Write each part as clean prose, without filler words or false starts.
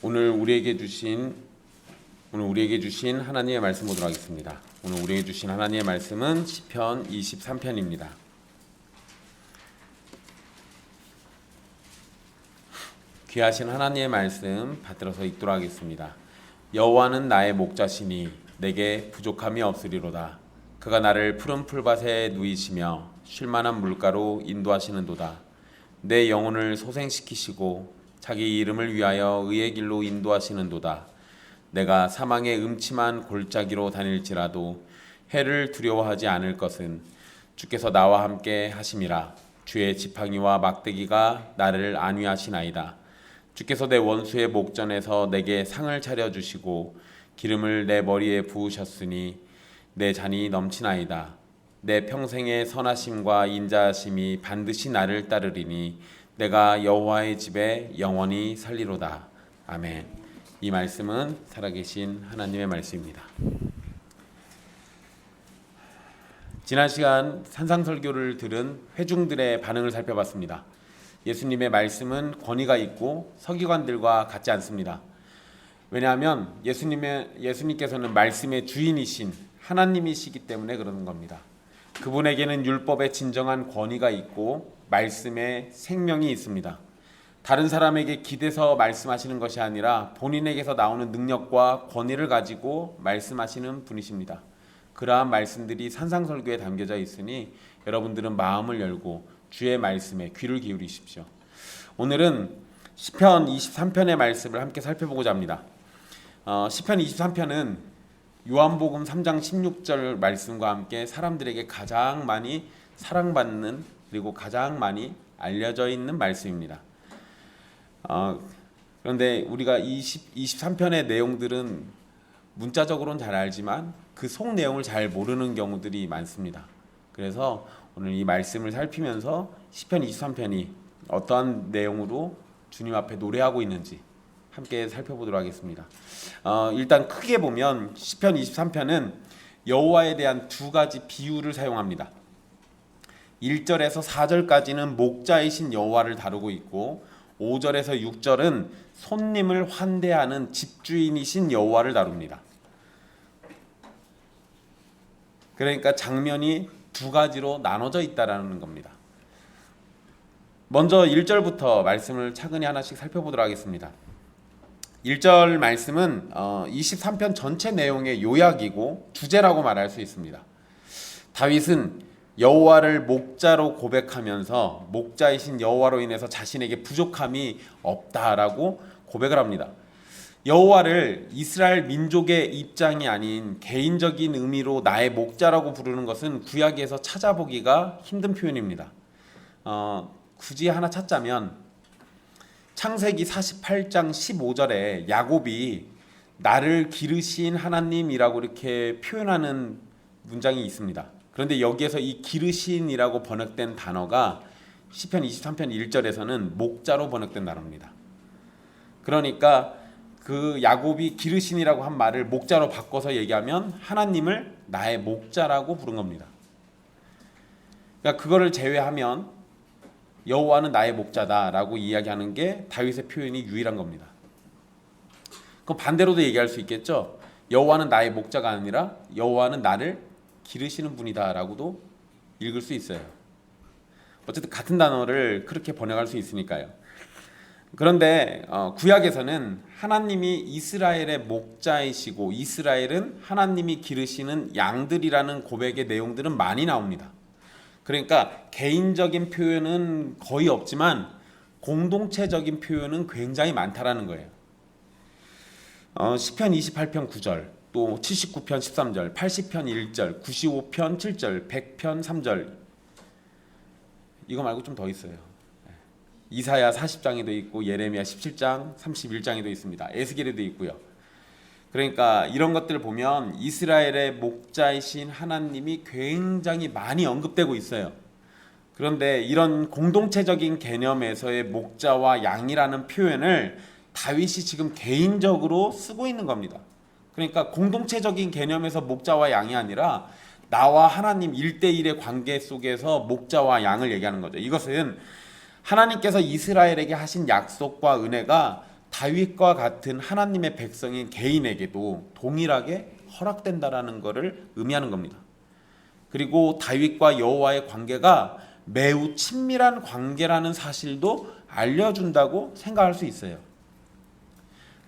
오늘 우리에게 주신 하나님의 말씀 보도록 하겠습니다. 오늘 우리에게 주신 하나님의 말씀은 시편 23편입니다. 귀하신 하나님의 말씀 받들어서 읽도록 하겠습니다. 여호와는 나의 목자시니 내게 부족함이 없으리로다. 그가 나를 푸른 풀밭에 누이시며 쉴만한 물가로 인도하시는도다. 내 영혼을 소생시키시고 자기 이름을 위하여 의의 길로 인도하시는도다. 내가 사망의 음침한 골짜기로 다닐지라도 해를 두려워하지 않을 것은 주께서 나와 함께 하심이라. 주의 지팡이와 막대기가 나를 안위하시나이다. 주께서 내 원수의 목전에서 내게 상을 차려주시고 기름을 내 머리에 부으셨으니 내 잔이 넘치나이다. 내 평생의 선하심과 인자하심이 반드시 나를 따르리니 내가 여호와의 집에 영원히 살리로다. 아멘. 이 말씀은 살아계신 하나님의 말씀입니다. 지난 시간 산상설교를 들은 회중들의 반응을 살펴봤습니다. 예수님의 말씀은 권위가 있고 서기관들과 같지 않습니다. 왜냐하면 예수님께서는 말씀의 주인이신 하나님이시기 때문에 그러는 겁니다. 그분에게는 율법의 진정한 권위가 있고 말씀의 생명이 있습니다. 다른 사람에게 기대서 말씀하시는 것이 아니라 본인에게서 나오는 능력과 권위를 가지고 말씀하시는 분이십니다. 그러한 말씀들이 산상설교에 담겨져 있으니 여러분들은 마음을 열고 주의 말씀에 귀를 기울이십시오. 오늘은 시편 23편의 말씀을 함께 살펴보고자 합니다. 시편 23편은 요한복음 3장 16절 말씀과 함께 사람들에게 가장 많이 사랑받는 그리고 가장 많이 알려져 있는 말씀입니다. 그런데 우리가 23편의 내용들은 문자적으로는 잘 알지만 그 속 내용을 잘 모르는 경우들이 많습니다. 그래서 오늘 이 말씀을 살피면서 시편 23편이 어떠한 내용으로 주님 앞에 노래하고 있는지 함께 살펴보도록 하겠습니다. 일단 크게 보면 시편 23편은 여호와에 대한 두 가지 비유를 사용합니다. 1절에서 4절까지는 목자이신 여호와를 다루고 있고 5절에서 6절은 손님을 환대하는 집주인이신 여호와를 다룹니다. 그러니까 장면이 두 가지로 나눠져 있다라는 겁니다. 먼저 1절부터 말씀을 차근히 하나씩 살펴보도록 하겠습니다. 1절 말씀은 23편 전체 내용의 요약이고 주제라고 말할 수 있습니다. 다윗은 여호와를 목자로 고백하면서 목자이신 여호와로 인해서 자신에게 부족함이 없다라고 고백을 합니다. 여호와를 이스라엘 민족의 입장이 아닌 개인적인 의미로 나의 목자라고 부르는 것은 구약에서 찾아보기가 힘든 표현입니다. 굳이 하나 찾자면 창세기 48장 15절에 야곱이 나를 기르신 하나님이라고 이렇게 표현하는 문장이 있습니다. 그런데 여기에서 이 기르신이라고 번역된 단어가 시편 23편 1절에서는 목자로 번역된 단어입니다. 그러니까 그 야곱이 기르신이라고 한 말을 목자로 바꿔서 얘기하면 하나님을 나의 목자라고 부른 겁니다. 그러니까 그거를 제외하면 여호와는 나의 목자다라고 이야기하는 게 다윗의 표현이 유일한 겁니다. 그럼 반대로도 얘기할 수 있겠죠. 여호와는 나의 목자가 아니라 여호와는 나를 기르시는 분이다라고도 읽을 수 있어요. 어쨌든 같은 단어를 그렇게 번역할 수 있으니까요. 그런데 구약에서는 하나님이 이스라엘의 목자이시고 이스라엘은 하나님이 기르시는 양들이라는 고백의 내용들은 많이 나옵니다. 그러니까 개인적인 표현은 거의 없지만 공동체적인 표현은 굉장히 많다라는 거예요. 시편 28편 9절, 또 79편 13절, 80편 1절, 95편 7절, 100편 3절 이거 말고 좀 더 있어요. 이사야 40장에도 있고 예레미야 17장 31장에도 있습니다. 에스겔에도 있고요. 그러니까 이런 것들을 보면 이스라엘의 목자이신 하나님이 굉장히 많이 언급되고 있어요. 그런데 이런 공동체적인 개념에서의 목자와 양이라는 표현을 다윗이 지금 개인적으로 쓰고 있는 겁니다. 그러니까 공동체적인 개념에서 목자와 양이 아니라 나와 하나님 1대1의 관계 속에서 목자와 양을 얘기하는 거죠. 이것은 하나님께서 이스라엘에게 하신 약속과 은혜가 다윗과 같은 하나님의 백성인 개인에게도 동일하게 허락된다라는 것을 의미하는 겁니다. 그리고 다윗과 여호와의 관계가 매우 친밀한 관계라는 사실도 알려준다고 생각할 수 있어요.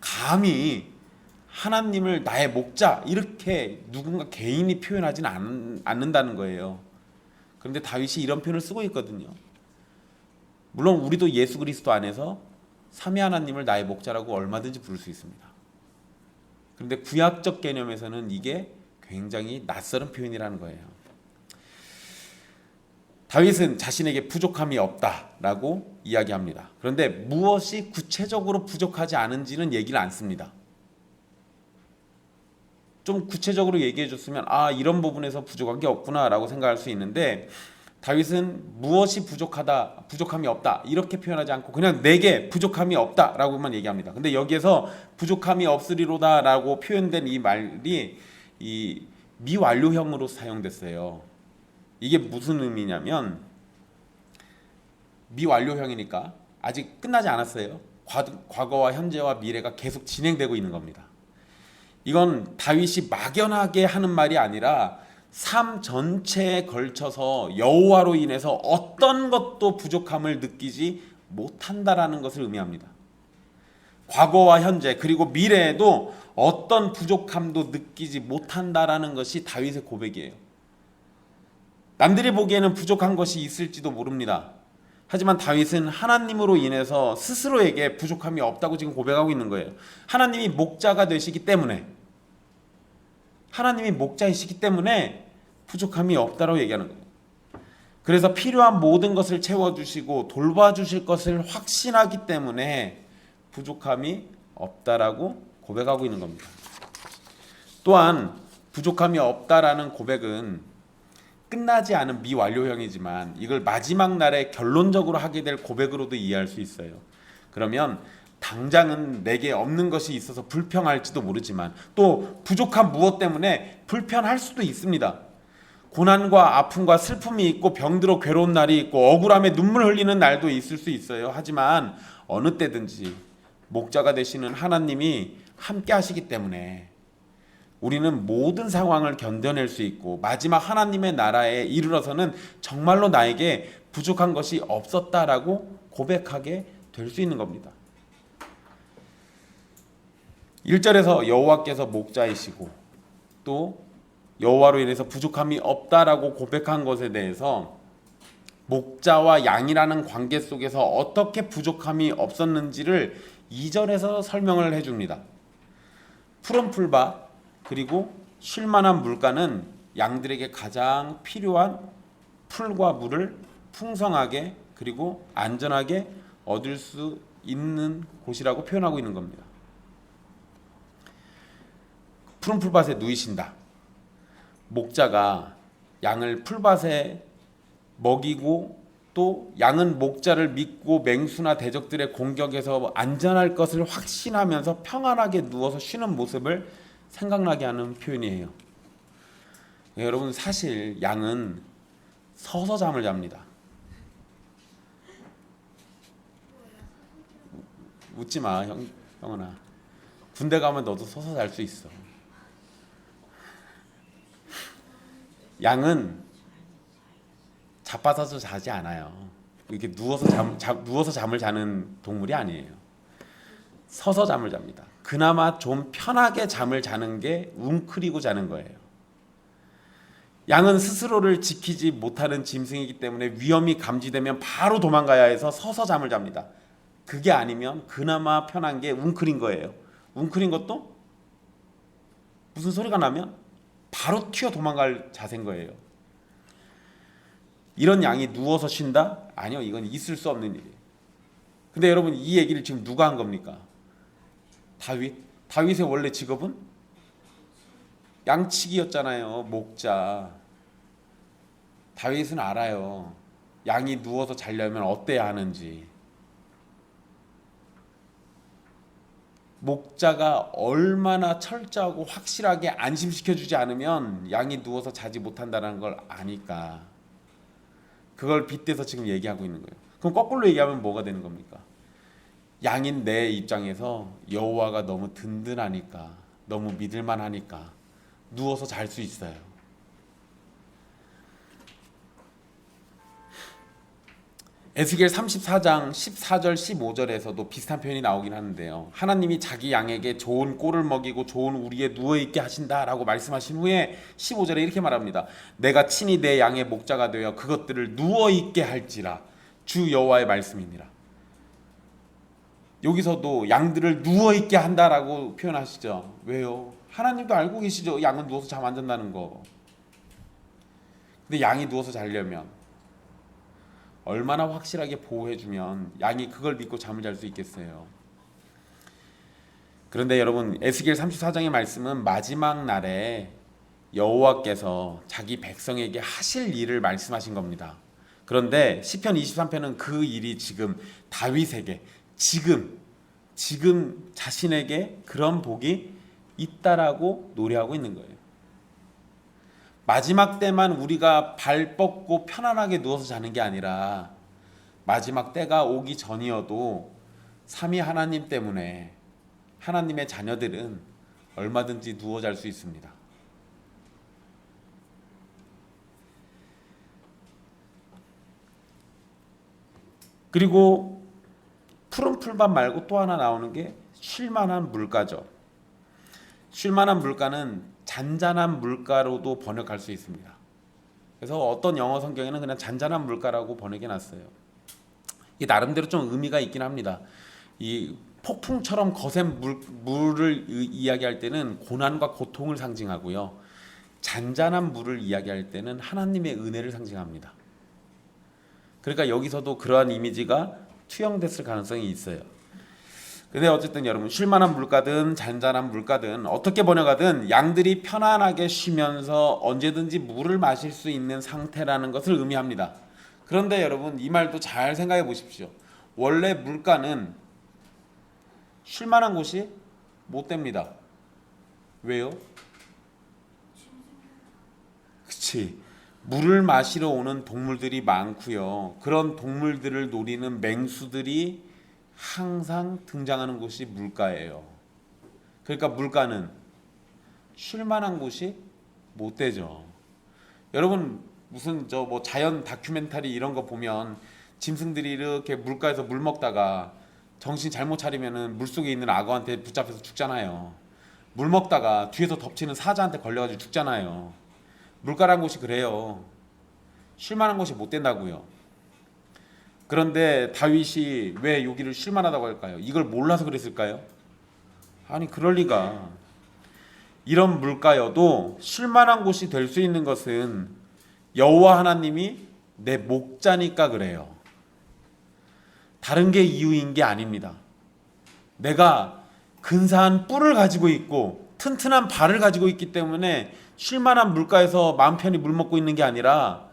감히 하나님을 나의 목자 이렇게 누군가 개인이 표현하지는 않는다는 거예요. 그런데 다윗이 이런 표현을 쓰고 있거든요. 물론 우리도 예수 그리스도 안에서 삼위 하나님을 나의 목자라고 얼마든지 부를 수 있습니다. 그런데 구약적 개념에서는 이게 굉장히 낯설은 표현이라는 거예요. 다윗은 자신에게 부족함이 없다라고 이야기합니다. 그런데 무엇이 구체적으로 부족하지 않은지는 얘기를 안 씁니다. 좀 구체적으로 얘기해 줬으면 이런 부분에서 부족한 게 없구나라고 생각할 수 있는데, 다윗은 무엇이 부족함이 없다 이렇게 표현하지 않고 그냥 내게 부족함이 없다라고만 얘기합니다. 근데 여기에서 부족함이 없으리로다라고 표현된 이 말이 이 미완료형으로 사용됐어요. 이게 무슨 의미냐면, 미완료형이니까 아직 끝나지 않았어요. 과거와 현재와 미래가 계속 진행되고 있는 겁니다. 이건 다윗이 막연하게 하는 말이 아니라 삶 전체에 걸쳐서 여호와로 인해서 어떤 것도 부족함을 느끼지 못한다라는 것을 의미합니다. 과거와 현재 그리고 미래에도 어떤 부족함도 느끼지 못한다라는 것이 다윗의 고백이에요. 남들이 보기에는 부족한 것이 있을지도 모릅니다. 하지만 다윗은 하나님으로 인해서 스스로에게 부족함이 없다고 지금 고백하고 있는 거예요. 하나님이 목자가 되시기 때문에, 하나님이 목자이시기 때문에 부족함이 없다고 얘기하는 거예요. 그래서 필요한 모든 것을 채워주시고 돌봐주실 것을 확신하기 때문에 부족함이 없다라고 고백하고 있는 겁니다. 또한 부족함이 없다라는 고백은 끝나지 않은 미완료형이지만 이걸 마지막 날에 결론적으로 하게 될 고백으로도 이해할 수 있어요. 그러면 당장은 내게 없는 것이 있어서 불평할지도 모르지만 또 부족한 무엇 때문에 불편할 수도 있습니다. 고난과 아픔과 슬픔이 있고 병들어 괴로운 날이 있고 억울함에 눈물 흘리는 날도 있을 수 있어요. 하지만 어느 때든지 목자가 되시는 하나님이 함께 하시기 때문에 우리는 모든 상황을 견뎌낼 수 있고 마지막 하나님의 나라에 이르러서는 정말로 나에게 부족한 것이 없었다라고 고백하게 될 수 있는 겁니다. 1절에서 여호와께서 목자이시고 또 여호와로 인해서 부족함이 없다라고 고백한 것에 대해서 목자와 양이라는 관계 속에서 어떻게 부족함이 없었는지를 2절에서 설명을 해줍니다. 푸른 풀밭 그리고 쉴만한 물가는 양들에게 가장 필요한 풀과 물을 풍성하게 그리고 안전하게 얻을 수 있는 곳이라고 표현하고 있는 겁니다. 푸른 풀밭에 누이신다. 목자가 양을 풀밭에 먹이고 또 양은 목자를 믿고 맹수나 대적들의 공격에서 안전할 것을 확신하면서 평안하게 누워서 쉬는 모습을 생각나게 하는 표현이에요. 네, 여러분 사실 양은 서서 잠을 잡니다. 웃지 마, 형은아. 군대 가면 너도 서서 잘 수 있어. 양은 자빠져서 자지 않아요. 이렇게 누워서 잠을 자는 동물이 아니에요. 서서 잠을 잡니다. 그나마 좀 편하게 잠을 자는 게 웅크리고 자는 거예요. 양은 스스로를 지키지 못하는 짐승이기 때문에 위험이 감지되면 바로 도망가야 해서 서서 잠을 잡니다. 그게 아니면 그나마 편한 게 웅크린 거예요. 웅크린 것도 무슨 소리가 나면 바로 튀어 도망갈 자세인 거예요. 이런 양이 누워서 쉰다? 아니요, 이건 있을 수 없는 일이에요. 근데 여러분 이 얘기를 지금 누가 한 겁니까? 다윗의 원래 직업은 양치기였잖아요. 목자. 다윗은 알아요. 양이 누워서 자려면 어때야 하는지. 목자가 얼마나 철저하고 확실하게 안심시켜주지 않으면 양이 누워서 자지 못한다는 걸 아니까 그걸 빗대서 지금 얘기하고 있는 거예요. 그럼 거꾸로 얘기하면 뭐가 되는 겁니까? 양인 내 입장에서 여호와가 너무 든든하니까, 너무 믿을만하니까 누워서 잘 수 있어요. 에스겔 34장 14절 15절에서도 비슷한 표현이 나오긴 하는데요. 하나님이 자기 양에게 좋은 꼴을 먹이고 좋은 우리에 누워있게 하신다라고 말씀하신 후에 15절에 이렇게 말합니다. 내가 친히 내 양의 목자가 되어 그것들을 누워있게 할지라. 주 여호와의 말씀이니라. 여기서도 양들을 누워있게 한다라고 표현하시죠. 왜요? 하나님도 알고 계시죠. 양은 누워서 잠 안 잔다는 거. 근데 양이 누워서 자려면 얼마나 확실하게 보호해주면 양이 그걸 믿고 잠을 잘 수 있겠어요. 그런데 여러분, 에스겔 34장의 말씀은 마지막 날에 여호와께서 자기 백성에게 하실 일을 말씀하신 겁니다. 그런데 시편 23편은 그 일이 지금 다윗에게 지금 자신에게 그런 복이 있다라고 노래하고 있는 거예요. 마지막 때만 우리가 발 뻗고 편안하게 누워서 자는 게 아니라 마지막 때가 오기 전이어도 삼위 하나님 때문에 하나님의 자녀들은 얼마든지 누워 잘 수 있습니다. 그리고 푸른 풀밭 말고 또 하나 나오는 게 쉴만한 물가죠. 쉴만한 물가는 잔잔한 물가로도 번역할 수 있습니다. 그래서 어떤 영어 성경에는 그냥 잔잔한 물가라고 번역해놨어요. 이게 나름대로 좀 의미가 있긴 합니다. 이 폭풍처럼 거센 물을 이야기할 때는 고난과 고통을 상징하고요. 잔잔한 물을 이야기할 때는 하나님의 은혜를 상징합니다. 그러니까 여기서도 그러한 이미지가 투영됐을 가능성이 있어요. 근데 어쨌든 여러분, 쉴만한 물가든 잔잔한 물가든 어떻게 번역하든 양들이 편안하게 쉬면서 언제든지 물을 마실 수 있는 상태라는 것을 의미합니다. 그런데 여러분, 이 말도 잘 생각해 보십시오. 원래 물가는 쉴만한 곳이 못 됩니다. 왜요? 그치. 물을 마시러 오는 동물들이 많고요. 그런 동물들을 노리는 맹수들이 항상 등장하는 곳이 물가예요. 그러니까 물가는 쉴만한 곳이 못 되죠. 여러분, 무슨 뭐 자연 다큐멘터리 이런 거 보면 짐승들이 이렇게 물가에서 물 먹다가 정신 잘못 차리면은 물속에 있는 악어한테 붙잡혀서 죽잖아요. 물 먹다가 뒤에서 덮치는 사자한테 걸려가지고 죽잖아요. 물가란 곳이 그래요. 쉴만한 곳이 못 된다고요. 그런데 다윗이 왜 여기를 쉴만하다고 할까요? 이걸 몰라서 그랬을까요? 아니, 그럴 리가. 이런 물가여도 쉴만한 곳이 될 수 있는 것은 여호와 하나님이 내 목자니까 그래요. 다른 게 이유인 게 아닙니다. 내가 근사한 뿔을 가지고 있고 튼튼한 발을 가지고 있기 때문에 쉴만한 물가에서 마음 편히 물 먹고 있는 게 아니라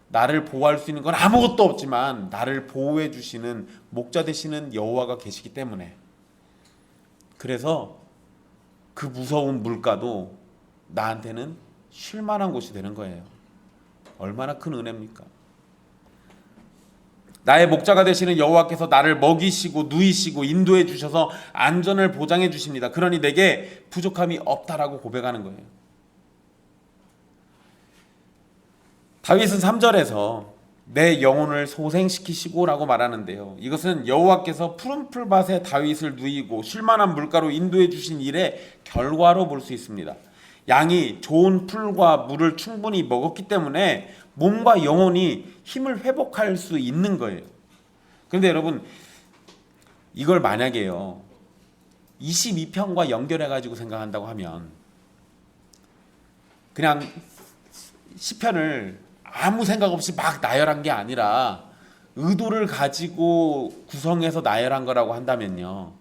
나를 보호할 수 있는 건 아무것도 없지만 나를 보호해 주시는 목자 되시는 여호와가 계시기 때문에, 그래서 그 무서운 물가도 나한테는 쉴만한 곳이 되는 거예요. 얼마나 큰 은혜입니까? 나의 목자가 되시는 여호와께서 나를 먹이시고 누이시고 인도해 주셔서 안전을 보장해 주십니다. 그러니 내게 부족함이 없다라고 고백하는 거예요. 다윗은 3절에서 내 영혼을 소생시키시고 라고 말하는데요. 이것은 여호와께서 푸른 풀밭에 다윗을 누이고 쉴만한 물가로 인도해 주신 일의 결과로 볼 수 있습니다. 양이 좋은 풀과 물을 충분히 먹었기 때문에 몸과 영혼이 힘을 회복할 수 있는 거예요. 그런데 여러분, 이걸 만약에요 22편과 연결해가지고 생각한다고 하면, 그냥 시편을 아무 생각 없이 막 나열한 게 아니라 의도를 가지고 구성해서 나열한 거라고 한다면요,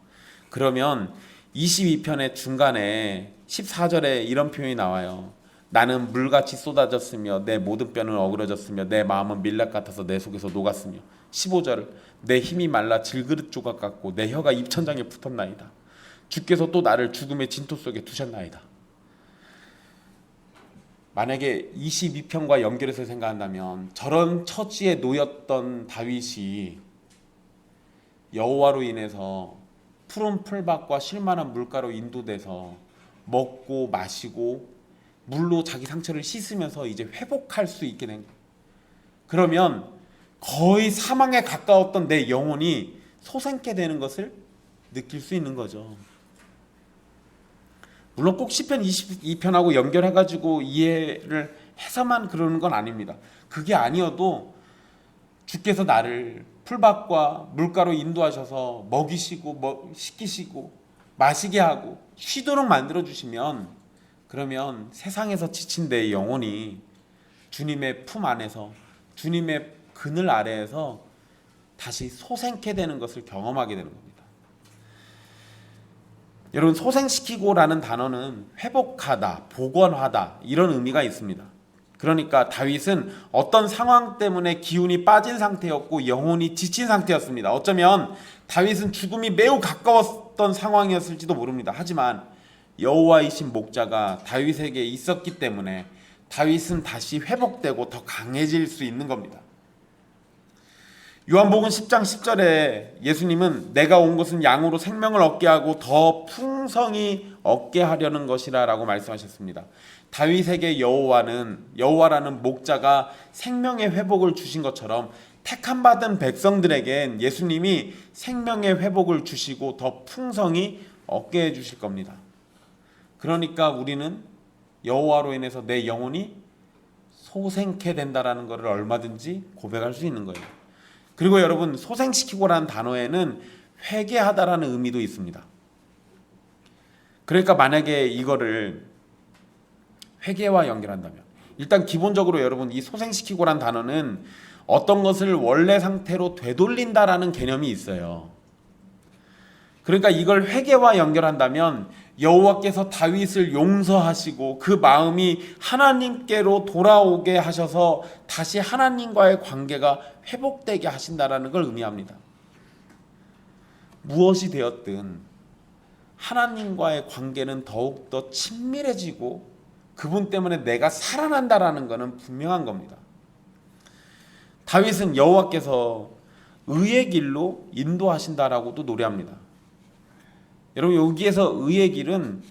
그러면 22편의 중간에 14절에 이런 표현이 나와요. 나는 물같이 쏟아졌으며 내 모든 뼈는 어그러졌으며 내 마음은 밀랍 같아서 내 속에서 녹았으며, 15절, 내 힘이 말라 질그릇 조각 같고 내 혀가 입천장에 붙었나이다. 주께서 또 나를 죽음의 진토 속에 두셨나이다. 만약에 22편과 연결해서 생각한다면 저런 처지에 놓였던 다윗이 여호와로 인해서 푸른 풀밭과 쉴만한 물가로 인도돼서 먹고 마시고 물로 자기 상처를 씻으면서 이제 회복할 수 있게 된 거예요. 그러면 거의 사망에 가까웠던 내 영혼이 소생케 되는 것을 느낄 수 있는 거죠. 물론 꼭 시편 22편하고 연결해가지고 이해를 해서만 그러는 건 아닙니다. 그게 아니어도 주께서 나를 풀밭과 물가로 인도하셔서 먹이시고 씻기시고 마시게 하고 쉬도록 만들어주시면, 그러면 세상에서 지친 내 영혼이 주님의 품 안에서, 주님의 그늘 아래에서 다시 소생케 되는 것을 경험하게 되는 겁니다. 여러분, 소생시키고라는 단어는 회복하다, 복원하다 이런 의미가 있습니다. 그러니까 다윗은 어떤 상황 때문에 기운이 빠진 상태였고 영혼이 지친 상태였습니다. 어쩌면 다윗은 죽음이 매우 가까웠던 상황이었을지도 모릅니다. 하지만 여호와이신 목자가 다윗에게 있었기 때문에 다윗은 다시 회복되고 더 강해질 수 있는 겁니다. 요한복음 10장 10절에 예수님은 내가 온 것은 양으로 생명을 얻게 하고 더 풍성히 얻게 하려는 것이라 라고 말씀하셨습니다. 다윗에게 여호와라는 목자가 생명의 회복을 주신 것처럼 택함 받은 백성들에겐 예수님이 생명의 회복을 주시고 더 풍성히 얻게 해 주실 겁니다. 그러니까 우리는 여호와로 인해서 내 영혼이 소생케 된다라는 것을 얼마든지 고백할 수 있는 거예요. 그리고 여러분, 소생시키고라는 단어에는 회개하다라는 의미도 있습니다. 그러니까 만약에 이거를 회개와 연결한다면, 일단 기본적으로 여러분, 이 소생시키고란 단어는 어떤 것을 원래 상태로 되돌린다라는 개념이 있어요. 그러니까 이걸 회개와 연결한다면 여호와께서 다윗을 용서하시고 그 마음이 하나님께로 돌아오게 하셔서 다시 하나님과의 관계가 회복되게 하신다라는 걸 의미합니다. 무엇이 되었든 하나님과의 관계는 더욱더 친밀해지고 그분 때문에 내가 살아난다라는 것은 분명한 겁니다. 다윗은 여호와께서 의의 길로 인도하신다라고도 노래합니다. 여러분, 여기에서 의의 길은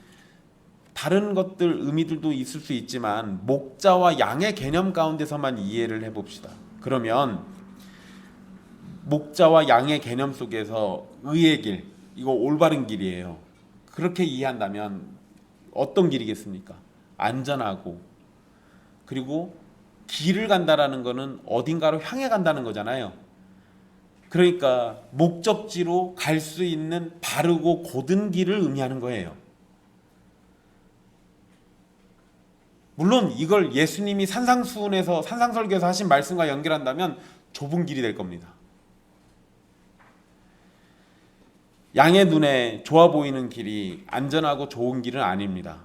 다른 것들 의미들도 있을 수 있지만 목자와 양의 개념 가운데서만 이해를 해봅시다. 그러면 목자와 양의 개념 속에서 의의 길, 이거 올바른 길이에요. 그렇게 이해한다면 어떤 길이겠습니까? 안전하고, 그리고 길을 간다라는 거는 어딘가로 향해 간다는 거잖아요. 그러니까 목적지로 갈 수 있는 바르고 곧은 길을 의미하는 거예요. 물론 이걸 예수님이 산상설교에서 하신 말씀과 연결한다면 좁은 길이 될 겁니다. 양의 눈에 좋아 보이는 길이 안전하고 좋은 길은 아닙니다.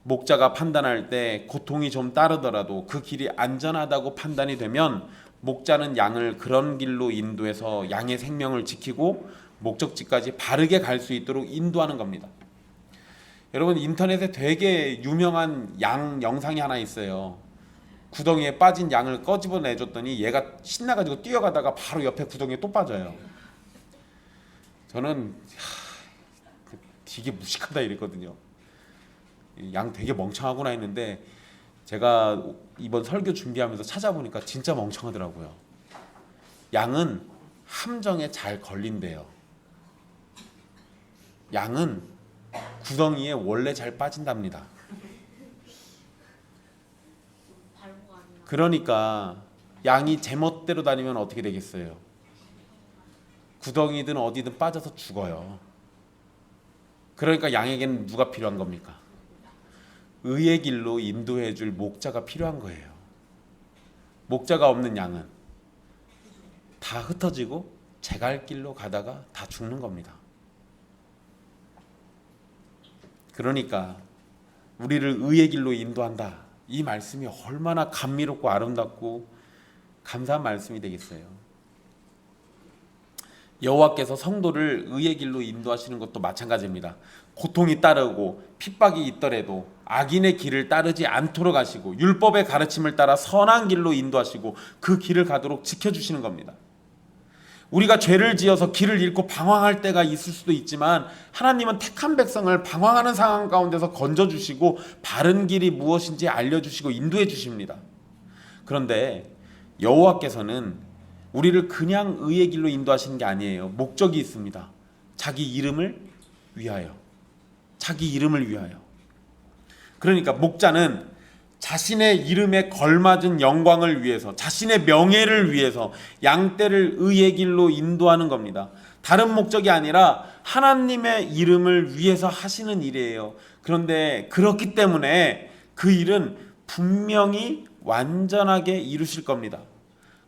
목자가 판단할 때 고통이 좀 따르더라도 그 길이 안전하다고 판단이 되면 목자는 양을 그런 길로 인도해서 양의 생명을 지키고 목적지까지 바르게 갈 수 있도록 인도하는 겁니다. 여러분, 인터넷에 되게 유명한 양 영상이 하나 있어요. 구덩이에 빠진 양을 꺼집어내줬더니 얘가 신나가지고 뛰어가다가 바로 옆에 구덩이에 또 빠져요. 저는 되게 무식하다 이랬거든요. 양 되게 멍청하구나 했는데 제가 이번 설교 준비하면서 찾아보니까 진짜 멍청하더라고요. 양은 함정에 잘 걸린대요. 양은 구덩이에 원래 잘 빠진답니다. 그러니까 양이 제멋대로 다니면 어떻게 되겠어요? 구덩이든 어디든 빠져서 죽어요. 그러니까 양에게는 누가 필요한 겁니까? 의의 길로 인도해 줄 목자가 필요한 거예요. 목자가 없는 양은 다 흩어지고 제갈 길로 가다가 다 죽는 겁니다. 그러니까 우리를 의의 길로 인도한다. 이 말씀이 얼마나 감미롭고 아름답고 감사한 말씀이 되겠어요. 여호와께서 성도를 의의 길로 인도하시는 것도 마찬가지입니다. 고통이 따르고 핍박이 있더라도 악인의 길을 따르지 않도록 하시고 율법의 가르침을 따라 선한 길로 인도하시고 그 길을 가도록 지켜주시는 겁니다. 우리가 죄를 지어서 길을 잃고 방황할 때가 있을 수도 있지만 하나님은 택한 백성을 방황하는 상황 가운데서 건져주시고 바른 길이 무엇인지 알려주시고 인도해 주십니다. 그런데 여호와께서는 우리를 그냥 의의 길로 인도하시는 게 아니에요. 목적이 있습니다. 자기 이름을 위하여. 자기 이름을 위하여. 그러니까 목자는 자신의 이름에 걸맞은 영광을 위해서, 자신의 명예를 위해서 양떼를 의의 길로 인도하는 겁니다. 다른 목적이 아니라 하나님의 이름을 위해서 하시는 일이에요. 그런데 그렇기 때문에 그 일은 분명히 완전하게 이루실 겁니다.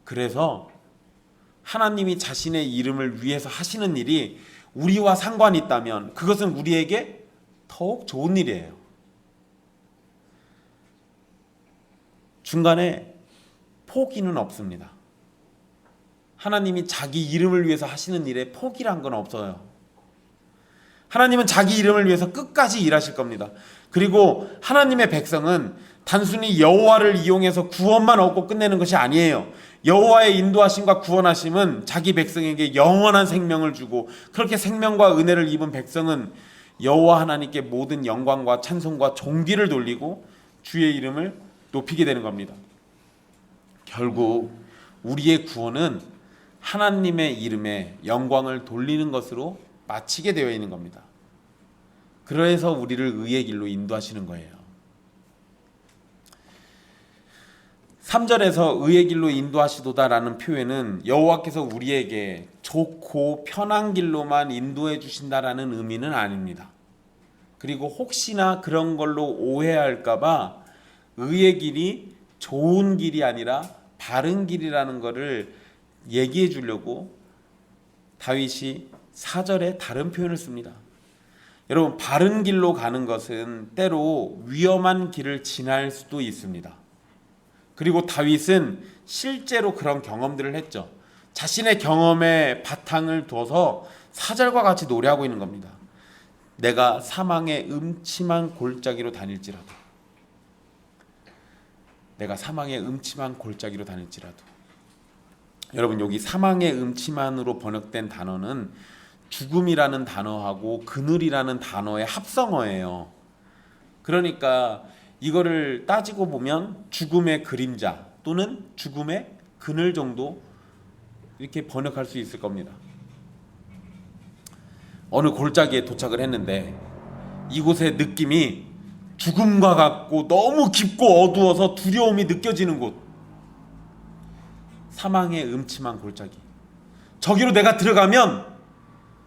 그래서 하나님이 자신의 이름을 위해서 하시는 일이 우리와 상관이 있다면 그것은 우리에게 더욱 좋은 일이에요. 중간에 포기는 없습니다. 하나님이 자기 이름을 위해서 하시는 일에 포기란 건 없어요. 하나님은 자기 이름을 위해서 끝까지 일하실 겁니다. 그리고 하나님의 백성은 단순히 여호와를 이용해서 구원만 얻고 끝내는 것이 아니에요. 여호와의 인도하심과 구원하심은 자기 백성에게 영원한 생명을 주고, 그렇게 생명과 은혜를 입은 백성은 여호와 하나님께 모든 영광과 찬송과 존귀를 돌리고 주의 이름을 높이게 되는 겁니다. 결국 우리의 구원은 하나님의 이름에 영광을 돌리는 것으로 마치게 되어 있는 겁니다. 그래서 우리를 의의 길로 인도하시는 거예요. 3절에서 의의 길로 인도하시도다라는 표현은 여호와께서 우리에게 좋고 편한 길로만 인도해 주신다라는 의미는 아닙니다. 그리고 혹시나 그런 걸로 오해할까 봐 의의 길이 좋은 길이 아니라 바른 길이라는 것을 얘기해 주려고 다윗이 4절에 다른 표현을 씁니다. 여러분, 바른 길로 가는 것은 때로 위험한 길을 지날 수도 있습니다. 그리고 다윗은 실제로 그런 경험들을 했죠. 자신의 경험에 바탕을 둬서 4절과 같이 노래하고 있는 겁니다. 내가 사망의 음침한 골짜기로 다닐지라도, 내가 사망의 음침한 골짜기로 다닐지라도. 여러분, 여기 사망의 음침한으로 번역된 단어는 죽음이라는 단어하고 그늘이라는 단어의 합성어예요. 그러니까 이거를 따지고 보면 죽음의 그림자 또는 죽음의 그늘 정도 이렇게 번역할 수 있을 겁니다. 어느 골짜기에 도착을 했는데 이곳의 느낌이 죽음과 같고 너무 깊고 어두워서 두려움이 느껴지는 곳, 사망의 음침한 골짜기. 저기로 내가 들어가면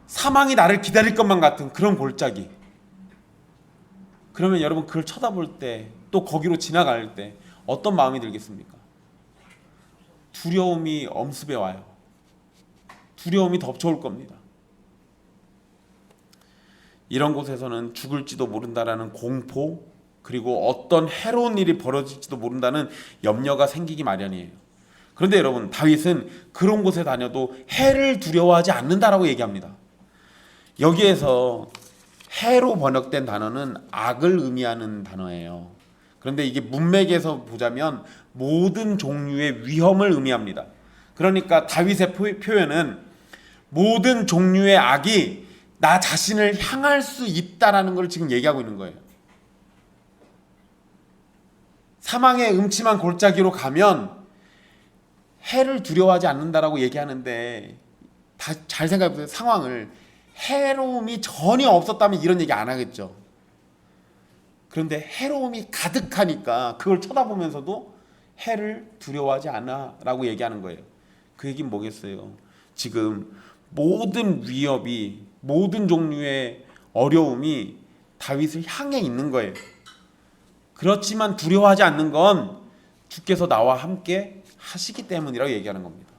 사망이 나를 기다릴 것만 같은 그런 골짜기. 그러면 여러분, 그걸 쳐다볼 때, 또 거기로 지나갈 때 어떤 마음이 들겠습니까? 두려움이 엄습해 와요. 두려움이 덮쳐올 겁니다. 이런 곳에서는 죽을지도 모른다라는 공포, 그리고 어떤 해로운 일이 벌어질지도 모른다는 염려가 생기기 마련이에요. 그런데 여러분, 다윗은 그런 곳에 다녀도 해를 두려워하지 않는다라고 얘기합니다. 여기에서 해로 번역된 단어는 악을 의미하는 단어예요. 그런데 이게 문맥에서 보자면 모든 종류의 위험을 의미합니다. 그러니까 다윗의 표현은 모든 종류의 악이 나 자신을 향할 수 있다라는 걸 지금 얘기하고 있는 거예요. 사망의 음침한 골짜기로 가면 해를 두려워하지 않는다라고 얘기하는데, 잘 생각해보세요. 상황을. 해로움이 전혀 없었다면 이런 얘기 안 하겠죠. 그런데 해로움이 가득하니까 그걸 쳐다보면서도 해를 두려워하지 않아 라고 얘기하는 거예요. 그 얘기는 뭐겠어요? 지금 모든 위협이, 모든 종류의 어려움이 다윗을 향해 있는 거예요. 그렇지만 두려워하지 않는 건 주께서 나와 함께 하시기 때문이라고 얘기하는 겁니다.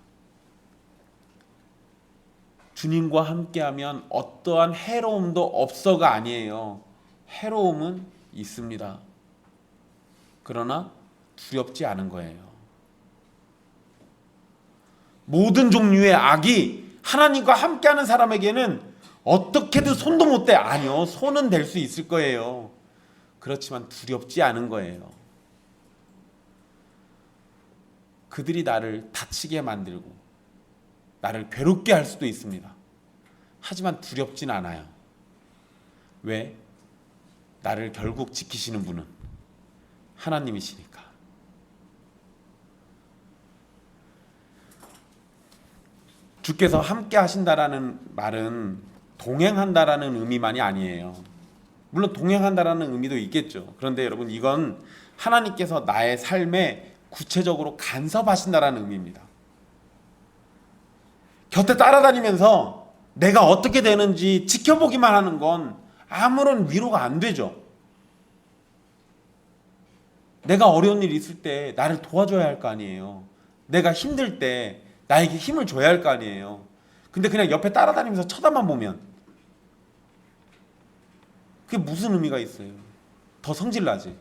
주님과 함께하면 어떠한 해로움도 없어가 아니에요. 해로움은 있습니다. 그러나 두렵지 않은 거예요. 모든 종류의 악이 하나님과 함께하는 사람에게는 어떻게든 손도 못 대. 아니요, 손은 댈 수 있을 거예요. 그렇지만 두렵지 않은 거예요. 그들이 나를 다치게 만들고 나를 괴롭게 할 수도 있습니다. 하지만 두렵진 않아요. 왜? 나를 결국 지키시는 분은 하나님이시니까. 주께서 함께 하신다라는 말은 동행한다라는 의미만이 아니에요. 물론 동행한다라는 의미도 있겠죠. 그런데 여러분, 이건 하나님께서 나의 삶에 구체적으로 간섭하신다라는 의미입니다. 곁에 따라다니면서 내가 어떻게 되는지 지켜보기만 하는 건 아무런 위로가 안 되죠. 내가 어려운 일이 있을 때 나를 도와줘야 할 거 아니에요. 내가 힘들 때 나에게 힘을 줘야 할 거 아니에요. 근데 그냥 옆에 따라다니면서 쳐다만 보면 그게 무슨 의미가 있어요? 더 성질나지.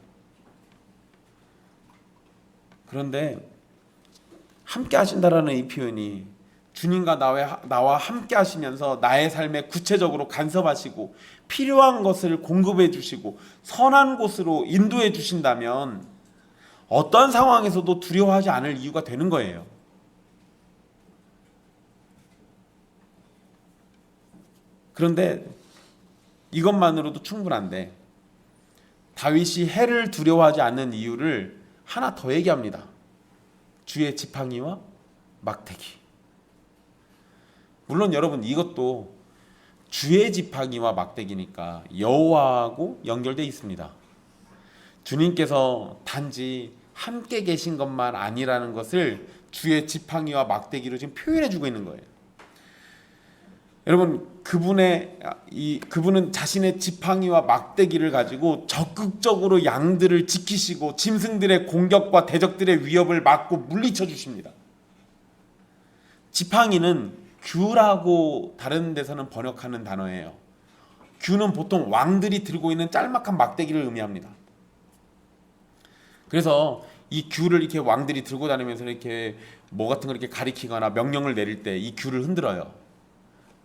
그런데 함께 하신다라는 이 표현이 주님과 나와 함께 하시면서 나의 삶에 구체적으로 간섭하시고 필요한 것을 공급해 주시고 선한 곳으로 인도해 주신다면 어떠한 상황에서도 두려워하지 않을 이유가 되는 거예요. 그런데 이것만으로도 충분한데 다윗이 해를 두려워하지 않는 이유를 하나 더 얘기합니다. 주의 지팡이와 막대기. 물론 여러분, 이것도 주의 지팡이와 막대기니까 여호와하고 연결되어 있습니다. 주님께서 단지 함께 계신 것만 아니라는 것을 주의 지팡이와 막대기로 지금 표현해 주고 있는 거예요. 여러분, 그분은 자신의 지팡이와 막대기를 가지고 적극적으로 양들을 지키시고 짐승들의 공격과 대적들의 위협을 막고 물리쳐 주십니다. 지팡이는 규라고 다른 데서는 번역하는 단어예요. 규는 보통 왕들이 들고 있는 짤막한 막대기를 의미합니다. 그래서 이 규를 이렇게 왕들이 들고 다니면서 이렇게 뭐 같은 걸 이렇게 가리키거나 명령을 내릴 때 이 규를 흔들어요.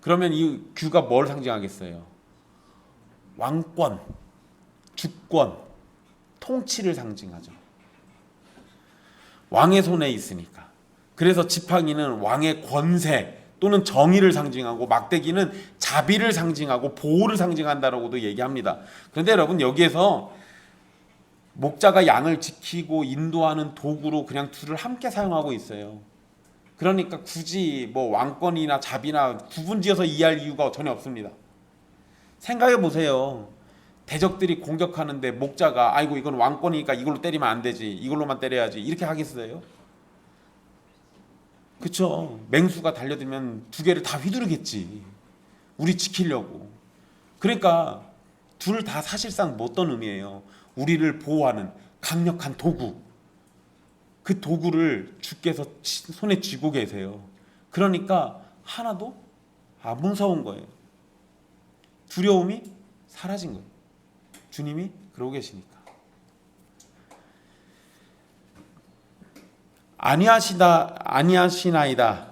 그러면 이 규가 뭘 상징하겠어요? 왕권, 주권, 통치를 상징하죠. 왕의 손에 있으니까. 그래서 지팡이는 왕의 권세 또는 정의를 상징하고 막대기는 자비를 상징하고 보호를 상징한다라고도 얘기합니다. 그런데 여러분, 여기에서 목자가 양을 지키고 인도하는 도구로 그냥 둘을 함께 사용하고 있어요. 그러니까 굳이 뭐 왕권이나 자비나 구분지어서 이해할 이유가 전혀 없습니다. 생각해 보세요. 대적들이 공격하는데 목자가 아이고 이건 왕권이니까 이걸로 때리면 안 되지, 이걸로만 때려야지, 이렇게 하겠어요? 그쵸? 맹수가 달려들면 두 개를 다 휘두르겠지, 우리 지키려고. 그러니까 둘 다 사실상 뭐 어떤 의미예요? 우리를 보호하는 강력한 도구. 그 도구를 주께서 손에 쥐고 계세요. 그러니까 하나도 안 무서운 거예요. 두려움이 사라진 거예요. 주님이 그러고 계시니까. 아니하시나이다.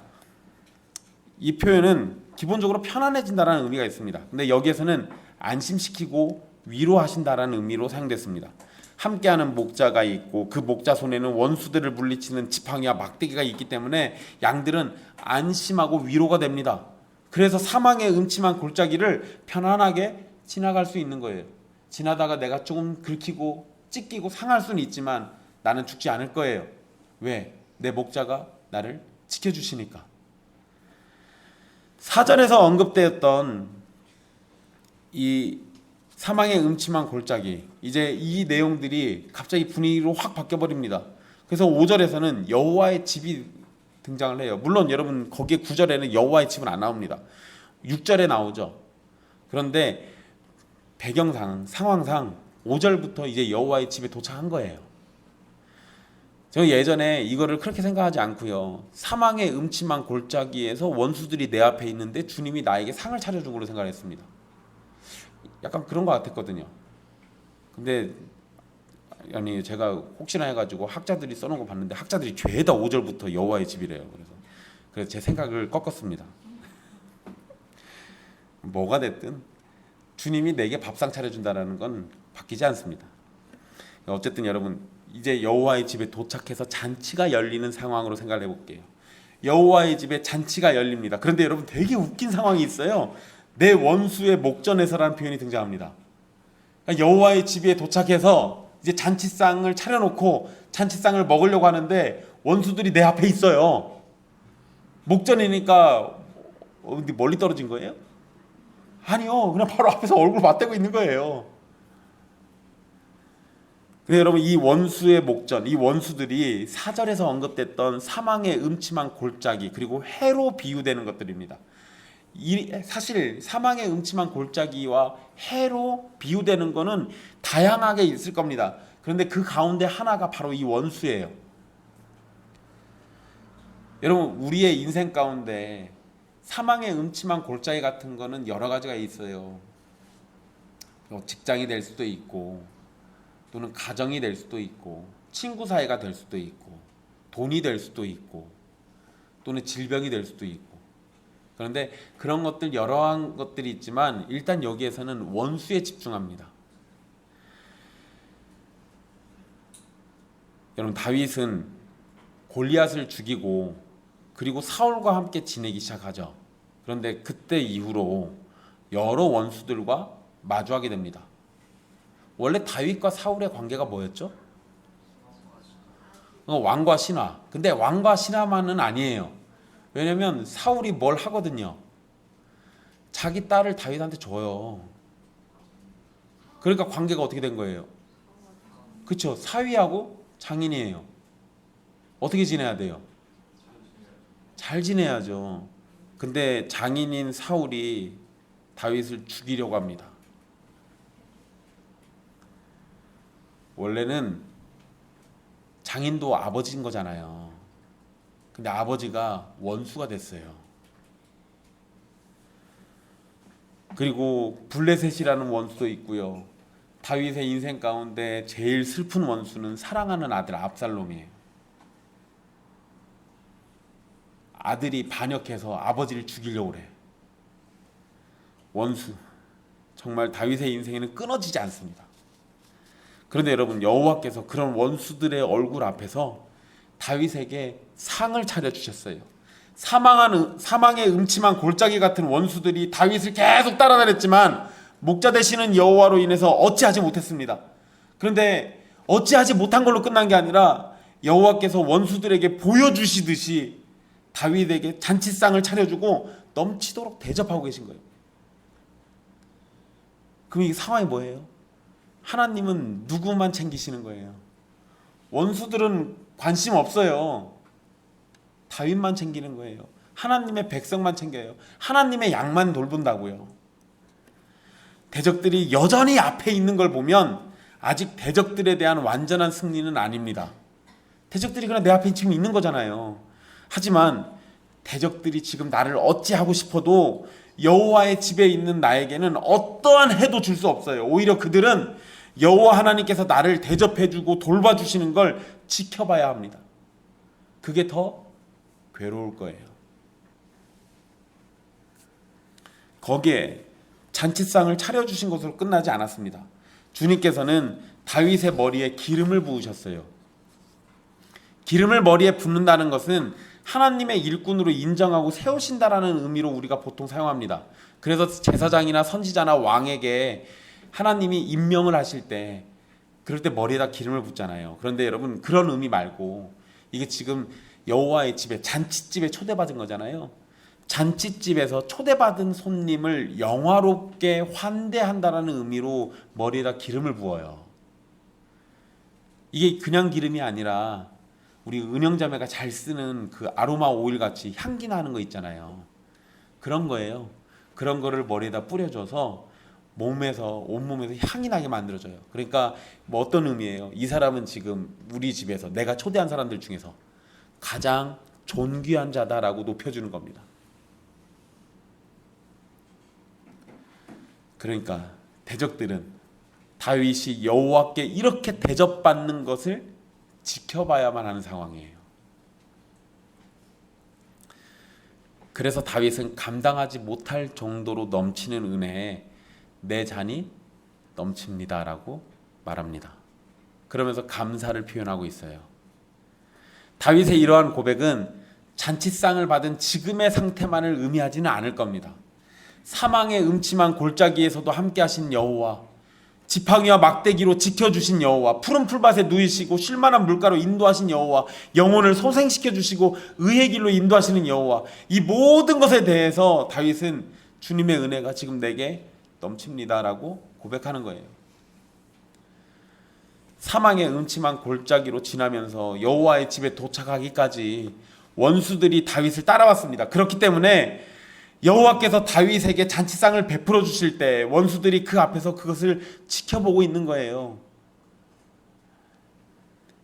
이 표현은 기본적으로 편안해진다라는 의미가 있습니다. 근데 여기에서는 안심시키고 위로하신다라는 의미로 사용됐습니다. 함께하는 목자가 있고 그 목자 손에는 원수들을 물리치는 지팡이와 막대기가 있기 때문에 양들은 안심하고 위로가 됩니다. 그래서 사망의 음침한 골짜기를 편안하게 지나갈 수 있는 거예요. 지나다가 내가 조금 긁히고 찢기고 상할 수는 있지만 나는 죽지 않을 거예요. 왜? 내 목자가 나를 지켜주시니까. 사전에서 언급되었던 이 사망의 음침한 골짜기, 이제 이 내용들이 갑자기 분위기로 확 바뀌어버립니다. 그래서 5절에서는 여호와의 집이 등장을 해요. 물론 여러분 거기에 9절에는 여호와의 집은 안 나옵니다. 6절에 나오죠. 그런데 배경상, 상황상 5절부터 이제 여호와의 집에 도착한 거예요. 저 예전에 이거를 그렇게 생각하지 않고요, 사망의 음침한 골짜기에서 원수들이 내 앞에 있는데 주님이 나에게 상을 차려준 걸로 생각했습니다. 약간 그런 것 같았거든요. 근데 아니 제가 혹시나 해가지고 학자들이 써놓은 거 봤는데 학자들이 죄다 5절부터 여호와의 집이래요. 그래서 제 생각을 꺾었습니다. 뭐가 됐든 주님이 내게 밥상 차려준다라는 건 바뀌지 않습니다. 어쨌든 여러분, 이제 여호와의 집에 도착해서 잔치가 열리는 상황으로 생각을 해볼게요. 여호와의 집에 잔치가 열립니다. 그런데 여러분 되게 웃긴 상황이 있어요. 내 원수의 목전에서라는 표현이 등장합니다. 그러니까 여호와의 집에 도착해서 이제 잔치상을 차려놓고 잔치상을 먹으려고 하는데 원수들이 내 앞에 있어요. 목전이니까 어디 멀리 떨어진 거예요? 아니요, 그냥 바로 앞에서 얼굴 맞대고 있는 거예요. 근데 여러분 이 원수의 목전, 이 원수들이 사절에서 언급됐던 사망의 음침한 골짜기 그리고 해로 비유되는 것들입니다. 사실 사망의 음침한 골짜기와 해로 비유되는 거는 다양하게 있을 겁니다. 그런데 그 가운데 하나가 바로 이 원수예요. 여러분 우리의 인생 가운데 사망의 음침한 골짜기 같은 거는 여러 가지가 있어요. 직장이 될 수도 있고, 또는 가정이 될 수도 있고, 친구 사이가 될 수도 있고, 돈이 될 수도 있고, 또는 질병이 될 수도 있고. 그런데 그런 것들 여러한 것들이 있지만 일단 여기에서는 원수에 집중합니다. 여러분 다윗은 골리앗을 죽이고 그리고 사울과 함께 지내기 시작하죠. 그런데 그때 이후로 여러 원수들과 마주하게 됩니다. 원래 다윗과 사울의 관계가 뭐였죠? 왕과 신하. 근데 왕과 신하만은 아니에요. 왜냐면 사울이 뭘 하거든요. 자기 딸을 다윗한테 줘요. 그러니까 관계가 어떻게 된 거예요? 그렇죠. 사위하고 장인이에요. 어떻게 지내야 돼요? 잘 지내야죠. 근데 장인인 사울이 다윗을 죽이려고 합니다. 원래는 장인도 아버지인 거잖아요. 근데 아버지가 원수가 됐어요. 그리고 블레셋이라는 원수도 있고요. 다윗의 인생 가운데 제일 슬픈 원수는 사랑하는 아들 압살롬이에요. 아들이 반역해서 아버지를 죽이려고 그래. 원수. 정말 다윗의 인생에는 끊어지지 않습니다. 그런데 여러분 여호와께서 그런 원수들의 얼굴 앞에서 다윗에게 상을 차려주셨어요. 사망의 음침한 골짜기 같은 원수들이 다윗을 계속 따라다녔지만 목자 되시는 여호와로 인해서 어찌하지 못했습니다. 그런데 어찌하지 못한 걸로 끝난 게 아니라 여호와께서 원수들에게 보여주시듯이 다윗에게 잔치상을 차려주고 넘치도록 대접하고 계신 거예요. 그럼 이 상황이 뭐예요? 하나님은 누구만 챙기시는 거예요? 원수들은 관심 없어요. 다윗만 챙기는 거예요. 하나님의 백성만 챙겨요. 하나님의 양만 돌본다고요. 대적들이 여전히 앞에 있는 걸 보면 아직 대적들에 대한 완전한 승리는 아닙니다. 대적들이 그냥 내 앞에 지금 있는 거잖아요. 하지만 대적들이 지금 나를 어찌하고 싶어도 여호와의 집에 있는 나에게는 어떠한 해도 줄 수 없어요. 오히려 그들은 여호와 하나님께서 나를 대접해주고 돌봐주시는 걸 지켜봐야 합니다. 그게 더 괴로울 거예요. 거기에 잔치상을 차려주신 것으로 끝나지 않았습니다. 주님께서는 다윗의 머리에 기름을 부으셨어요. 기름을 머리에 붓는다는 것은 하나님의 일꾼으로 인정하고 세우신다라는 의미로 우리가 보통 사용합니다. 그래서 제사장이나 선지자나 왕에게 하나님이 임명을 하실 때 그럴 때 머리에다 기름을 붓잖아요. 그런데 여러분 그런 의미 말고 이게 지금 여호와의 집에 잔치집에 초대받은 거잖아요. 잔치집에서 초대받은 손님을 영화롭게 환대한다라는 의미로 머리에다 기름을 부어요. 이게 그냥 기름이 아니라 우리 은영자매가 잘 쓰는 그 아로마 오일 같이 향기 나는 거 있잖아요. 그런 거예요. 그런 거를 머리에다 뿌려줘서 온몸에서 향이 나게 만들어줘요. 그러니까 뭐 어떤 의미예요? 이 사람은 지금 우리 집에서 내가 초대한 사람들 중에서 가장 존귀한 자다라고 높여주는 겁니다. 그러니까 대적들은 다윗이 여호와께 이렇게 대접받는 것을 지켜봐야만 하는 상황이에요. 그래서 다윗은 감당하지 못할 정도로 넘치는 은혜에 내 잔이 넘칩니다라고 말합니다. 그러면서 감사를 표현하고 있어요. 다윗의 이러한 고백은 잔치상을 받은 지금의 상태만을 의미하지는 않을 겁니다. 사망의 음침한 골짜기에서도 함께 하신 여호와, 지팡이와 막대기로 지켜주신 여호와, 푸른 풀밭에 누이시고 쉴만한 물가로 인도하신 여호와, 영혼을 소생시켜 주시고 의의 길로 인도하시는 여호와, 이 모든 것에 대해서 다윗은 주님의 은혜가 지금 내게 넘칩니다라고 고백하는 거예요. 사망의 음침한 골짜기로 지나면서 여호와의 집에 도착하기까지 원수들이 다윗을 따라왔습니다. 그렇기 때문에 여호와께서 다윗에게 잔치상을 베풀어 주실 때 원수들이 그 앞에서 그것을 지켜보고 있는 거예요.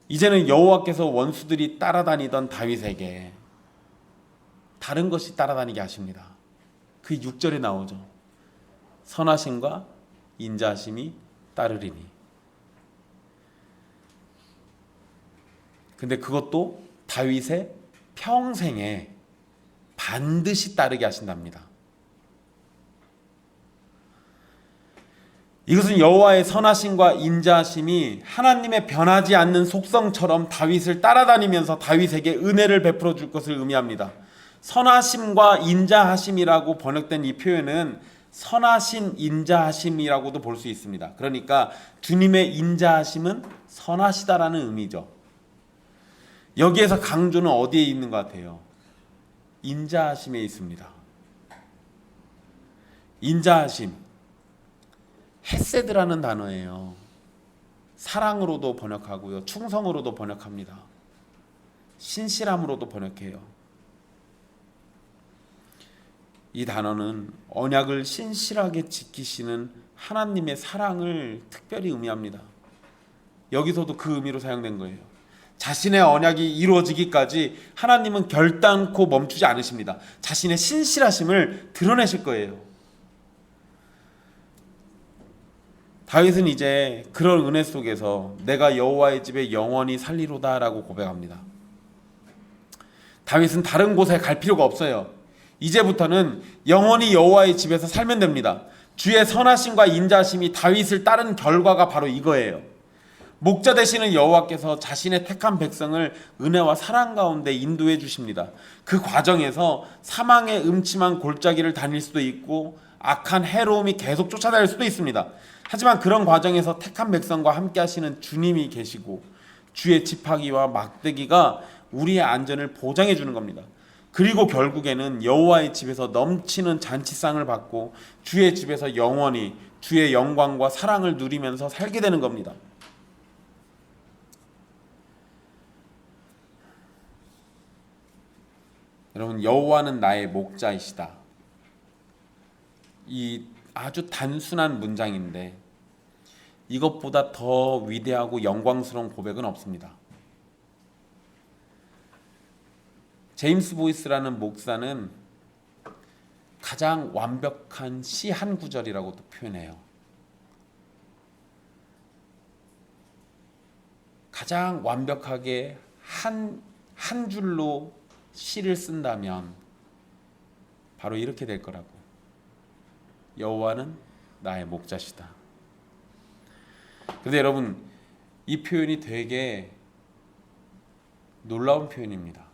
이제는 여호와께서 원수들이 따라다니던 다윗에게 다른 것이 따라다니게 하십니다. 그 6절에 나오죠. 선하심과 인자하심이 따르리니. 근데 그것도 다윗의 평생에 반드시 따르게 하신답니다. 이것은 여호와의 선하심과 인자하심이 하나님의 변하지 않는 속성처럼 다윗을 따라다니면서 다윗에게 은혜를 베풀어 줄 것을 의미합니다. 선하심과 인자하심이라고 번역된 이 표현은 선하신 인자하심이라고도 볼 수 있습니다. 그러니까 주님의 인자하심은 선하시다라는 의미죠. 여기에서 강조는 어디에 있는 것 같아요? 인자하심에 있습니다. 인자하심, 헤세드라는 단어예요. 사랑으로도 번역하고요, 충성으로도 번역합니다. 신실함으로도 번역해요. 이 단어는 언약을 신실하게 지키시는 하나님의 사랑을 특별히 의미합니다. 여기서도 그 의미로 사용된 거예요. 자신의 언약이 이루어지기까지 하나님은 결단코 멈추지 않으십니다. 자신의 신실하심을 드러내실 거예요. 다윗은 이제 그런 은혜 속에서 내가 여호와의 집에 영원히 살리로다라고 고백합니다. 다윗은 다른 곳에 갈 필요가 없어요. 이제부터는 영원히 여호와의 집에서 살면 됩니다. 주의 선하심과 인자하심이 다윗을 따른 결과가 바로 이거예요. 목자 되시는 여호와께서 자신의 택한 백성을 은혜와 사랑 가운데 인도해 주십니다. 그 과정에서 사망의 음침한 골짜기를 다닐 수도 있고 악한 해로움이 계속 쫓아다닐 수도 있습니다. 하지만 그런 과정에서 택한 백성과 함께 하시는 주님이 계시고 주의 지팡이와 막대기가 우리의 안전을 보장해 주는 겁니다. 그리고 결국에는 여호와의 집에서 넘치는 잔치상을 받고 주의 집에서 영원히 주의 영광과 사랑을 누리면서 살게 되는 겁니다. 여러분, 여호와는 나의 목자이시다. 이 아주 단순한 문장인데 이것보다 더 위대하고 영광스러운 고백은 없습니다. 제임스 보이스라는 목사는 가장 완벽한 시 한 구절이라고도 표현해요. 가장 완벽하게 한 줄로 시를 쓴다면 바로 이렇게 될 거라고. 여호와는 나의 목자시다. 그런데 여러분, 이 표현이 되게 놀라운 표현입니다.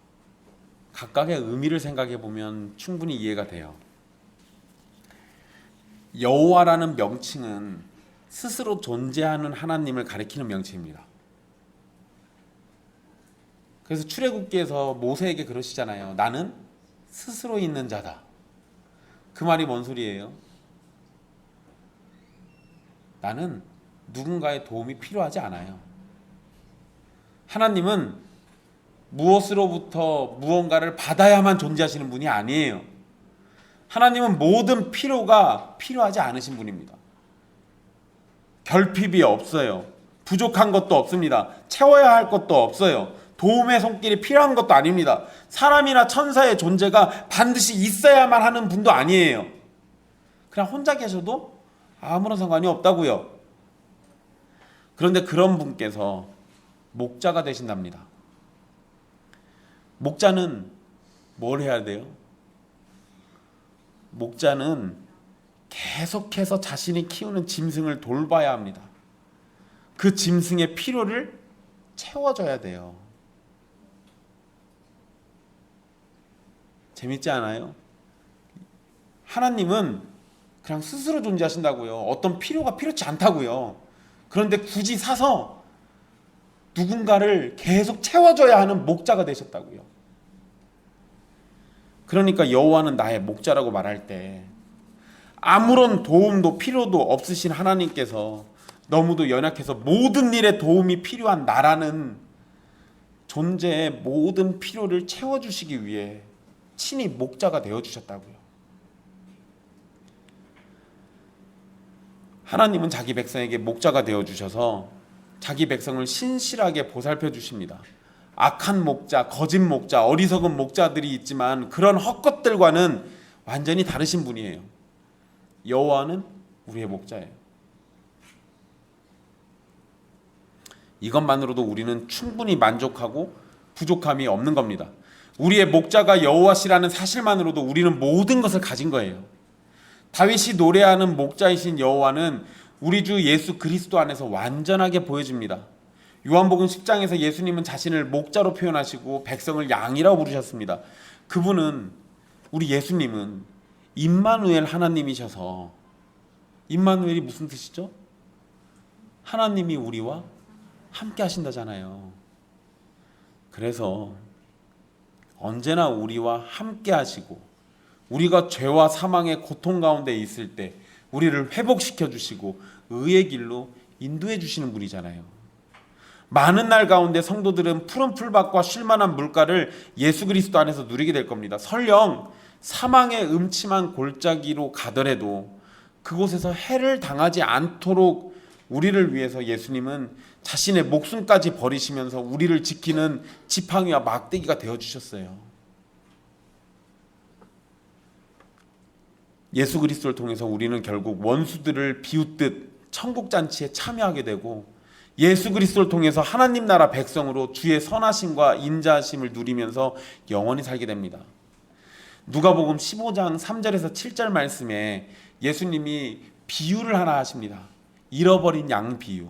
각각의 의미를 생각해 보면 충분히 이해가 돼요. 여호와라는 명칭은 스스로 존재하는 하나님을 가리키는 명칭입니다. 그래서 출애굽기에서 모세에게 그러시잖아요. 나는 스스로 있는 자다. 그 말이 뭔 소리예요? 나는 누군가의 도움이 필요하지 않아요. 하나님은 무엇으로부터 무언가를 받아야만 존재하시는 분이 아니에요. 하나님은 모든 필요가 필요하지 않으신 분입니다. 결핍이 없어요. 부족한 것도 없습니다. 채워야 할 것도 없어요. 도움의 손길이 필요한 것도 아닙니다. 사람이나 천사의 존재가 반드시 있어야만 하는 분도 아니에요. 그냥 혼자 계셔도 아무런 상관이 없다고요. 그런데 그런 분께서 목자가 되신답니다. 목자는 뭘 해야 돼요? 목자는 계속해서 자신이 키우는 짐승을 돌봐야 합니다. 그 짐승의 필요를 채워줘야 돼요. 재밌지 않아요? 하나님은 그냥 스스로 존재하신다고요. 어떤 필요가 필요치 않다고요. 그런데 굳이 사서 누군가를 계속 채워줘야 하는 목자가 되셨다고요. 그러니까 여호와는 나의 목자라고 말할 때 아무런 도움도 필요도 없으신 하나님께서 너무도 연약해서 모든 일에 도움이 필요한 나라는 존재의 모든 필요를 채워주시기 위해 친히 목자가 되어주셨다고요. 하나님은 자기 백성에게 목자가 되어주셔서 자기 백성을 신실하게 보살펴 주십니다. 악한 목자, 거짓 목자, 어리석은 목자들이 있지만 그런 헛것들과는 완전히 다르신 분이에요. 여호와는 우리의 목자예요. 이것만으로도 우리는 충분히 만족하고 부족함이 없는 겁니다. 우리의 목자가 여호와시라는 사실만으로도 우리는 모든 것을 가진 거예요. 다윗이 노래하는 목자이신 여호와는 우리 주 예수 그리스도 안에서 완전하게 보여집니다. 요한복음 10장에서 예수님은 자신을 목자로 표현하시고 백성을 양이라고 부르셨습니다. 그분은, 우리 예수님은 임마누엘 하나님이셔서, 임마누엘이 무슨 뜻이죠? 하나님이 우리와 함께 하신다잖아요. 그래서 언제나 우리와 함께 하시고 우리가 죄와 사망의 고통 가운데 있을 때 우리를 회복시켜 주시고 의의 길로 인도해 주시는 분이잖아요. 많은 날 가운데 성도들은 푸른 풀밭과 쉴만한 물가를 예수 그리스도 안에서 누리게 될 겁니다. 설령 사망의 음침한 골짜기로 가더라도 그곳에서 해를 당하지 않도록 우리를 위해서 예수님은 자신의 목숨까지 버리시면서 우리를 지키는 지팡이와 막대기가 되어주셨어요. 예수 그리스도를 통해서 우리는 결국 원수들을 비웃듯 천국잔치에 참여하게 되고 예수 그리스도를 통해서 하나님 나라 백성으로 주의 선하심과 인자하심을 누리면서 영원히 살게 됩니다. 누가복음 15장 3절에서 7절 말씀에 예수님이 비유를 하나 하십니다. 잃어버린 양 비유.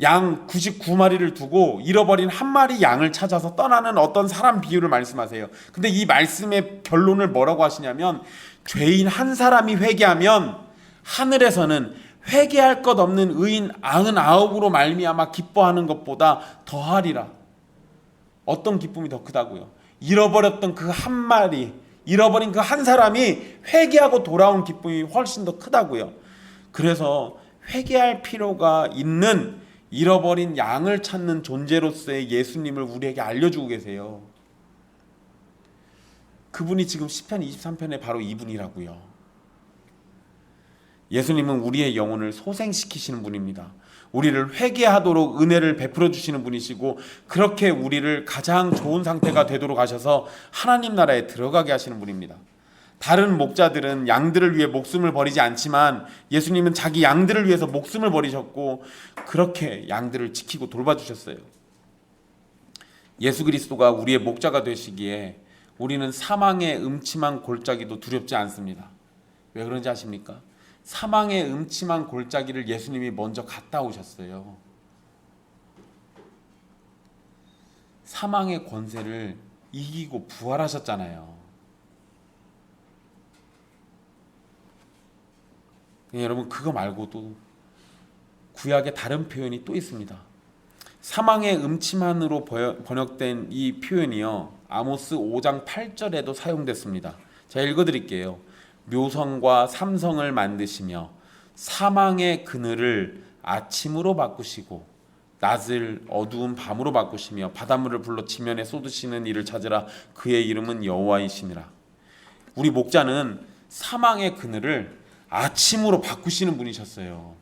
양 99마리를 두고 잃어버린 한 마리 양을 찾아서 떠나는 어떤 사람 비유를 말씀하세요. 근데 이 말씀의 결론을 뭐라고 하시냐면, 죄인 한 사람이 회개하면 하늘에서는 회개할 것 없는 의인 99으로 말미암아 기뻐하는 것보다 더하리라. 어떤 기쁨이 더 크다고요? 잃어버렸던 그 한 마리, 잃어버린 그 한 사람이 회개하고 돌아온 기쁨이 훨씬 더 크다고요. 그래서 회개할 필요가 있는 잃어버린 양을 찾는 존재로서의 예수님을 우리에게 알려주고 계세요. 그분이 지금 시편 23편에 바로 이분이라고요. 예수님은 우리의 영혼을 소생시키시는 분입니다. 우리를 회개하도록 은혜를 베풀어 주시는 분이시고, 그렇게 우리를 가장 좋은 상태가 되도록 하셔서 하나님 나라에 들어가게 하시는 분입니다. 다른 목자들은 양들을 위해 목숨을 버리지 않지만 예수님은 자기 양들을 위해서 목숨을 버리셨고 그렇게 양들을 지키고 돌봐주셨어요. 예수 그리스도가 우리의 목자가 되시기에 우리는 사망의 음침한 골짜기도 두렵지 않습니다. 왜 그런지 아십니까? 사망의 음침한 골짜기를 예수님이 먼저 갔다 오셨어요. 사망의 권세를 이기고 부활하셨잖아요. 여러분, 그거 말고도 구약에 다른 표현이 또 있습니다. 사망의 음침한으로 번역된 이 표현이요, 아모스 5장 8절에도 사용됐습니다. 제가 읽어드릴게요. 묘성과 삼성을 만드시며 사망의 그늘을 아침으로 바꾸시고 낮을 어두운 밤으로 바꾸시며 바닷물을 불러 지면에 쏟으시는 이를 찾으라. 그의 이름은 여호와이시니라. 우리 목자는 사망의 그늘을 아침으로 바꾸시는 분이셨어요.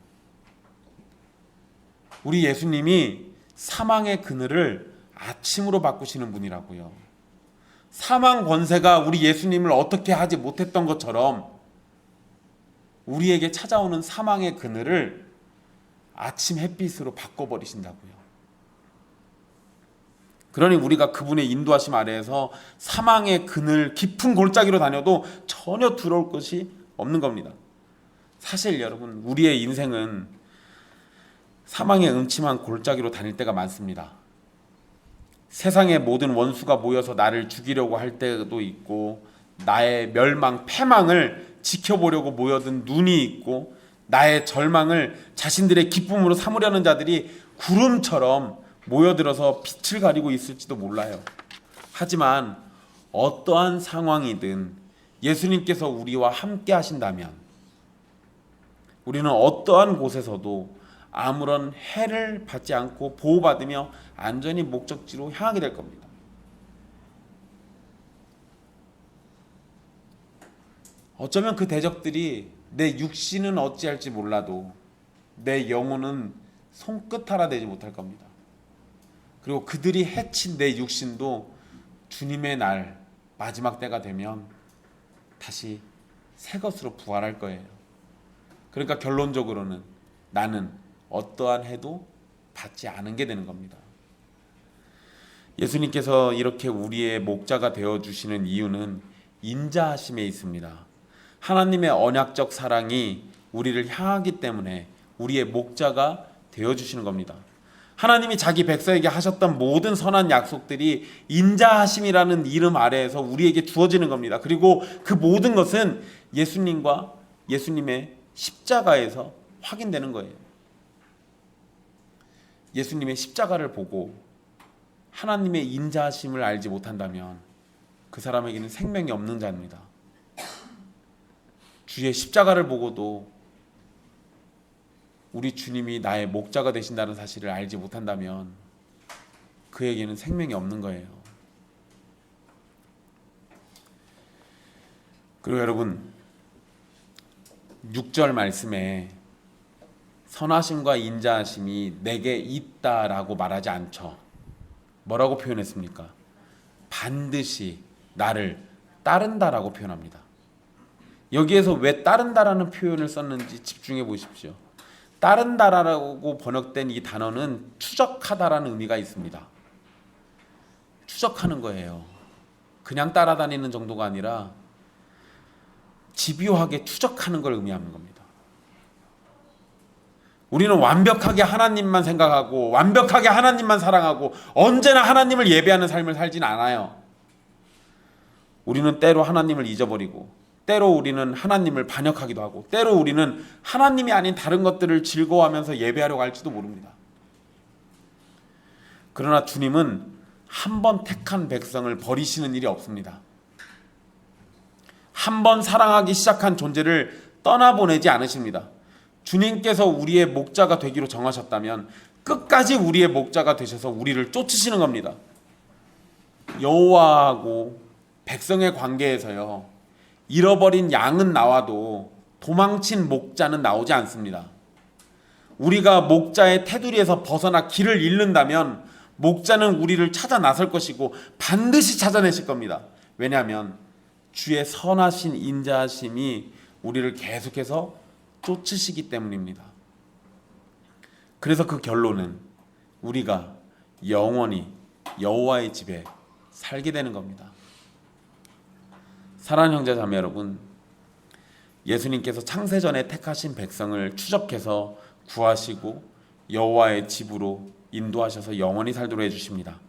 우리 예수님이 사망의 그늘을 아침으로 바꾸시는 분이라고요. 사망 권세가 우리 예수님을 어떻게 하지 못했던 것처럼 우리에게 찾아오는 사망의 그늘을 아침 햇빛으로 바꿔버리신다고요. 그러니 우리가 그분의 인도하심 아래에서 사망의 그늘 깊은 골짜기로 다녀도 전혀 두려울 것이 없는 겁니다. 사실 여러분, 우리의 인생은 사망의 음침한 골짜기로 다닐 때가 많습니다. 세상의 모든 원수가 모여서 나를 죽이려고 할 때도 있고, 나의 멸망, 패망을 지켜보려고 모여든 눈이 있고, 나의 절망을 자신들의 기쁨으로 삼으려는 자들이 구름처럼 모여들어서 빛을 가리고 있을지도 몰라요. 하지만 어떠한 상황이든 예수님께서 우리와 함께 하신다면 우리는 어떠한 곳에서도 아무런 해를 받지 않고 보호받으며 안전히 목적지로 향하게 될 겁니다. 어쩌면 그 대적들이 내 육신은 어찌할지 몰라도 내 영혼은 손끝 하나 대지 못할 겁니다. 그리고 그들이 해친 내 육신도 주님의 날 마지막 때가 되면 다시 새 것으로 부활할 거예요. 그러니까 결론적으로는 나는 어떠한 해도 받지 않은 게 되는 겁니다. 예수님께서 이렇게 우리의 목자가 되어주시는 이유는 인자하심에 있습니다. 하나님의 언약적 사랑이 우리를 향하기 때문에 우리의 목자가 되어주시는 겁니다. 하나님이 자기 백성에게 하셨던 모든 선한 약속들이 인자하심이라는 이름 아래에서 우리에게 주어지는 겁니다. 그리고 그 모든 것은 예수님과 예수님의 십자가에서 확인되는 거예요. 예수님의 십자가를 보고 하나님의 인자하심을 알지 못한다면 그 사람에게는 생명이 없는 자입니다. 주의 십자가를 보고도 우리 주님이 나의 목자가 되신다는 사실을 알지 못한다면 그에게는 생명이 없는 거예요. 그리고 여러분, 6절 말씀에 선하심과 인자하심이 내게 있다라고 말하지 않죠. 뭐라고 표현했습니까? 반드시 나를 따른다라고 표현합니다. 여기에서 왜 따른다라는 표현을 썼는지 집중해 보십시오. 따른다라고 번역된 이 단어는 추적하다라는 의미가 있습니다. 추적하는 거예요. 그냥 따라다니는 정도가 아니라 집요하게 추적하는 걸 의미하는 겁니다. 우리는 완벽하게 하나님만 생각하고 완벽하게 하나님만 사랑하고 언제나 하나님을 예배하는 삶을 살진 않아요. 우리는 때로 하나님을 잊어버리고 때로 우리는 하나님을 반역하기도 하고 때로 우리는 하나님이 아닌 다른 것들을 즐거워하면서 예배하려고 할지도 모릅니다. 그러나 주님은 한 번 택한 백성을 버리시는 일이 없습니다. 한 번 사랑하기 시작한 존재를 떠나보내지 않으십니다. 주님께서 우리의 목자가 되기로 정하셨다면 끝까지 우리의 목자가 되셔서 우리를 쫓으시는 겁니다. 여호와하고 백성의 관계에서요, 잃어버린 양은 나와도 도망친 목자는 나오지 않습니다. 우리가 목자의 테두리에서 벗어나 길을 잃는다면 목자는 우리를 찾아 나설 것이고 반드시 찾아내실 겁니다. 왜냐하면 주의 선하신 인자하심이 우리를 계속해서 쫓으시기 때문입니다. 그래서 그 결론은 우리가 영원히 여호와의 집에 살게 되는 겁니다. 사랑하는 형제 자매 여러분, 예수님께서 창세전에 택하신 백성을 추적해서 구하시고 여호와의 집으로 인도하셔서 영원히 살도록 해주십니다.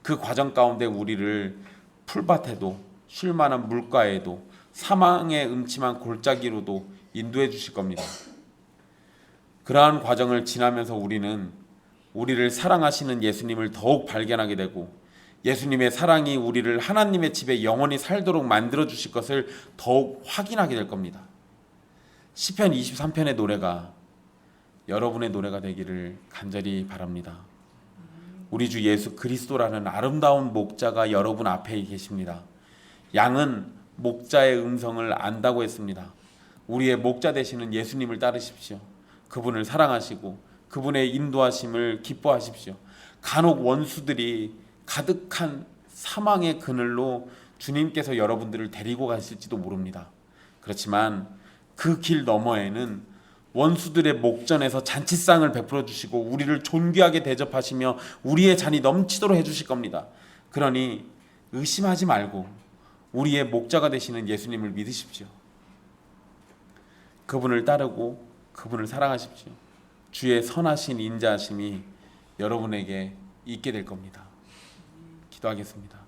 그 과정 가운데 우리를 풀밭에도 쉴만한 물가에도 사망의 음침한 골짜기로도 인도해 주실 겁니다. 그러한 과정을 지나면서 우리는 우리를 사랑하시는 예수님을 더욱 발견하게 되고 예수님의 사랑이 우리를 하나님의 집에 영원히 살도록 만들어 주실 것을 더욱 확인하게 될 겁니다. 시편 23편의 노래가 여러분의 노래가 되기를 간절히 바랍니다. 우리 주 예수 그리스도라는 아름다운 목자가 여러분 앞에 계십니다. 양은 목자의 음성을 안다고 했습니다. 우리의 목자 되시는 예수님을 따르십시오. 그분을 사랑하시고 그분의 인도하심을 기뻐하십시오. 간혹 원수들이 가득한 사망의 그늘로 주님께서 여러분들을 데리고 가실지도 모릅니다. 그렇지만 그 길 너머에는 원수들의 목전에서 잔치상을 베풀어 주시고 우리를 존귀하게 대접하시며 우리의 잔이 넘치도록 해주실 겁니다. 그러니 의심하지 말고 우리의 목자가 되시는 예수님을 믿으십시오. 그분을 따르고 그분을 사랑하십시오. 주의 선하신 인자하심이 여러분에게 있게 될 겁니다. 기도하겠습니다.